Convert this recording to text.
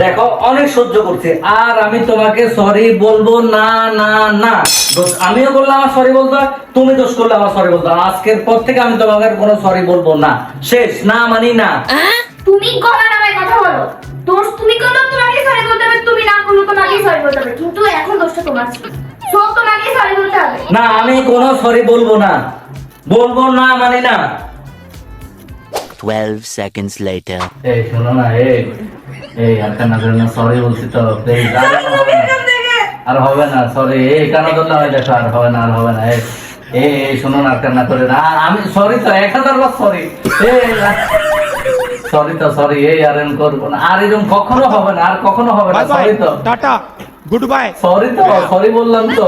দেখো অনেক সহ্য করছি, আর আমি তোমাকে সরি বলবো না না না। দোষ আমিও করলে আমার সরি বলতে হয়, তুমি দোষ করলে আমার সরি বলতে হয়। আজকের পর থেকে আমি তোমাকে কোনো সরি বলবো না, শেষ, না মানি না। তুমি গলা নামায় কথা বলো। দোষ তুমি করলো, তোমাকে সরি বলতে হবে, তুমি না করলো তোমাকেই সরি বলতে হবে, কিন্তু এখন দোষটা তোমার ছিল, সো তোমাকেই সরি বলতে হবে। না, আমি কোনো সরি বলবো না, বলবো না মানি না। 12 seconds later. এই শোনো না, এই এই আর কান্না করে না, সরি বলছি তো প্লিজ, আর হবে না, সরি, এই কান্না করলে হয়, দেখো আর হবে না, আর হবে না। এই এই এই শোনো না, আর কান্না করে না, আমি সরি তো 1000 বার সরি, সরি তো সরি, এই আর এরকম করবো না, আর এরকম কখনো হবে না, আর কখনো হবে না, বাই বাই সরি তো, টাটা গুড বাই সরি তো, সরি বললাম তো।